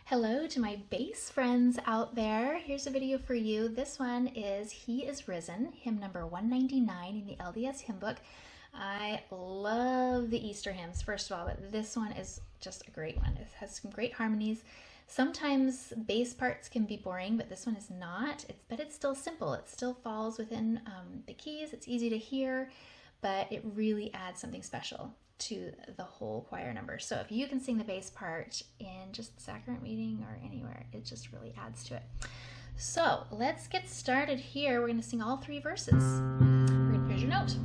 Hello to my bass friends out there. Here's a video for you. This one is He Is Risen, hymn number 199 in the LDS hymn book. I love the Easter hymns, first of all, but this one is just a great one. It has some great harmonies. Sometimes bass parts can be boring, but this one is not. But it's still simple. It still falls within the keys. It's easy to hear, but it really adds something special to the whole choir number. So if you can sing the bass part in just the sacrament meeting or anywhere, it just really adds to it. So let's get started here. We're going to sing all three verses. Here's your note.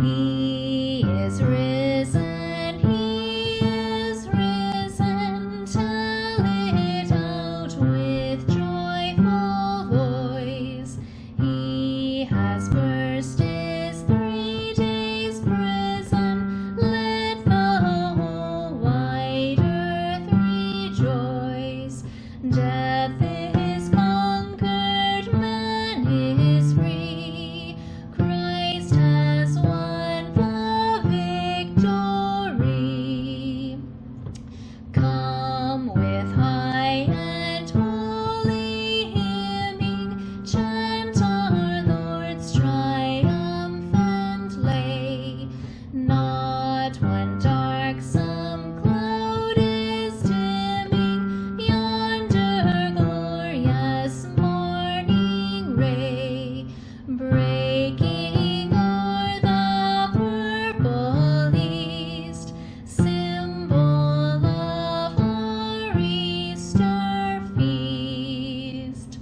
He is risen, he is risen, tell it out with joyful voice. He has burst his 3 days prison, let the whole wide earth rejoice. Death is conquered, man is free, Christ has won the victory. Come with high and holy hymning, chant our Lord's triumphant lay. Not when darksome cloud is dimming yonder glorious morning ray, breaking o'er the purple east, symbol of our Easter feast.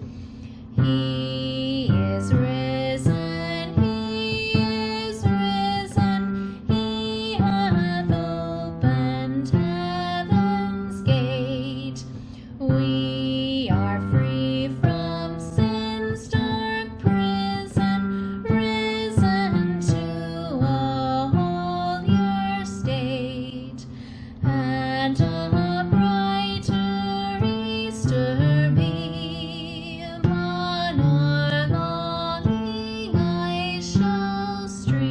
He is risen, he is risen, he hath opened heaven's gate. We are free from sin's dark prison, risen to a holier state, and a brighter Easter beam on our longing eyes shall stream.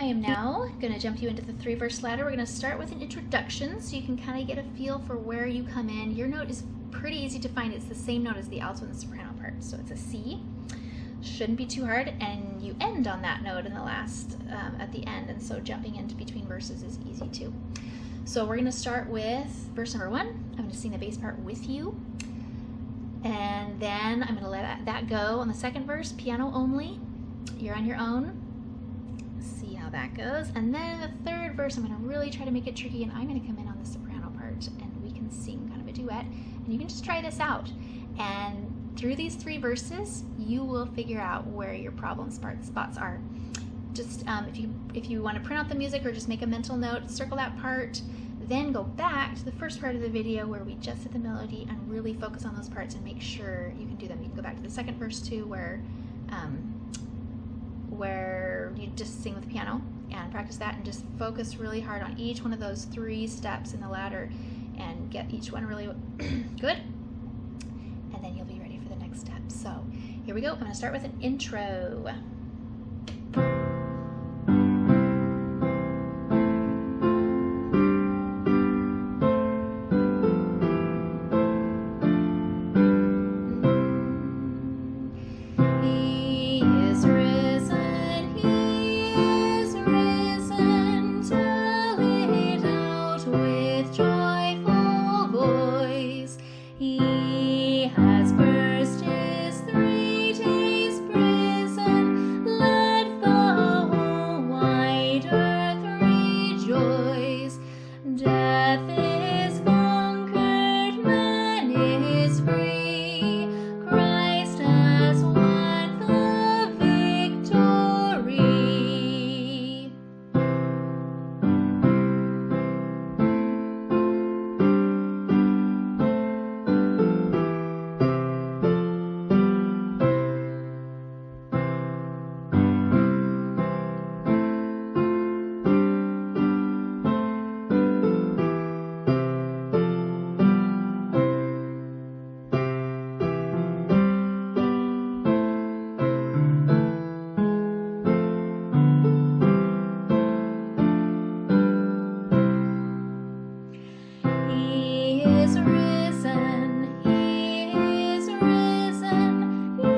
I am now going to jump you into the 3-verse ladder. We're going to start with an introduction so you can kind of get a feel for where you come in. Your note is pretty easy to find. It's the same note as the alto and the soprano part. So it's a C. Shouldn't be too hard, and you end on that note in the last, at the end, and so jumping into between verses is easy too. So we're going to start with verse number 1. I'm going to sing the bass part with you, and then I'm going to let that go on the second verse, piano only. You're on your own. See how that goes. And then the third verse, I'm going to really try to make it tricky, and I'm going to come in on the soprano part, and we can sing kind of a duet, and you can just try this out. And through these 3 verses, you will figure out where your problem spots are. Just if you want to print out the music or just make a mental note, circle that part, then go back to the first part of the video where we just did the melody and really focus on those parts and make sure you can do them. You can go back to the second verse too, where you just sing with the piano and practice that, and just focus really hard on each one of those 3 steps in the ladder and get each one really good, and then you'll be ready for the next step. So here we go. I'm going to start with an intro. He is risen, tell it out with joyful voice. He has burst his 3 days prison, let the whole wide earth rejoice. Death is conquered, man is free, Christ has won the victory. He is risen, He is risen, He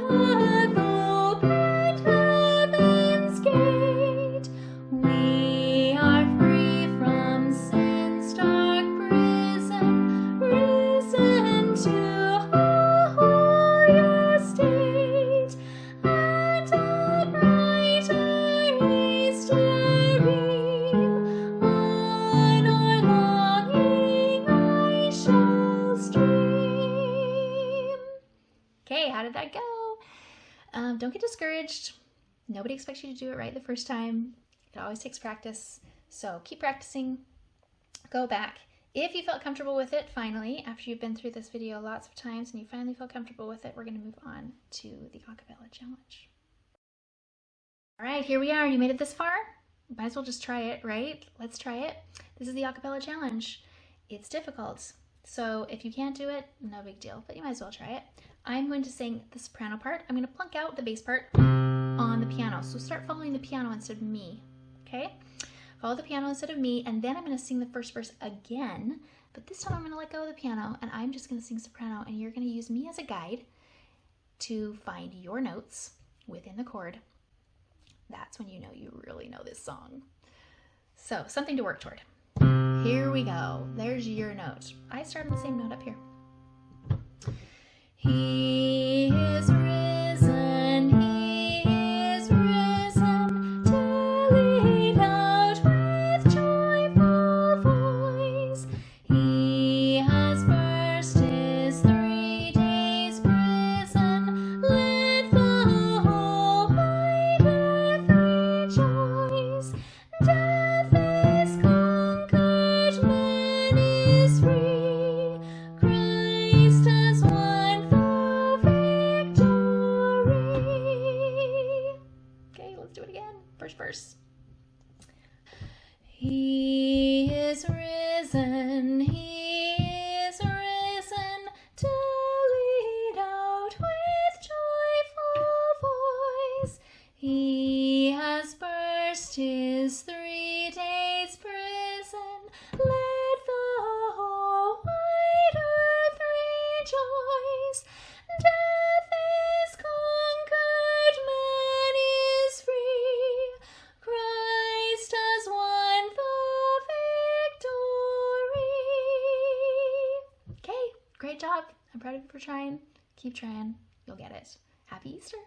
hath opened heaven's gate. We are free from sin's dark prison, risen to a holier state, and a brighter Easter beam on our longing eyes shall stream. Okay, how did that go? Don't get discouraged. Nobody expects you to do it right the first time. It always takes practice. So keep practicing. Go back. If you felt comfortable with it, finally, after you've been through this video lots of times and you finally feel comfortable with it, we're going to move on to the Acapella Challenge. All right, here we are. You made it this far? Might as well just try it, right? Let's try it. This is the Acapella Challenge. It's difficult. So if you can't do it, no big deal, but you might as well try it. I'm going to sing the soprano part. I'm going to plunk out the bass part on the piano. So start following the piano instead of me, okay? Follow the piano instead of me, and then I'm going to sing the first verse again, but this time I'm going to let go of the piano, and I'm just going to sing soprano, and you're going to use me as a guide to find your notes within the chord. That's when you know you really know this song. So, something to work toward. Here we go. There's your note. I start on the same note up here. He is risen, He is risen, tell it out with joyful voice. He has burst His 3 days' prison, let the whole wide earth rejoice. Death is conquered, man is free, Christ has won the victory. Okay, let's do it again. First verse. He is risen, He is risen, tell it out with joyful voice. He has burst His 3 days' prison, let the whole wide earth rejoice. Death is conquered, man is free, Christ has won the victory. Okay, great job. I'm proud of you for trying. Keep trying. You'll get it. Happy Easter.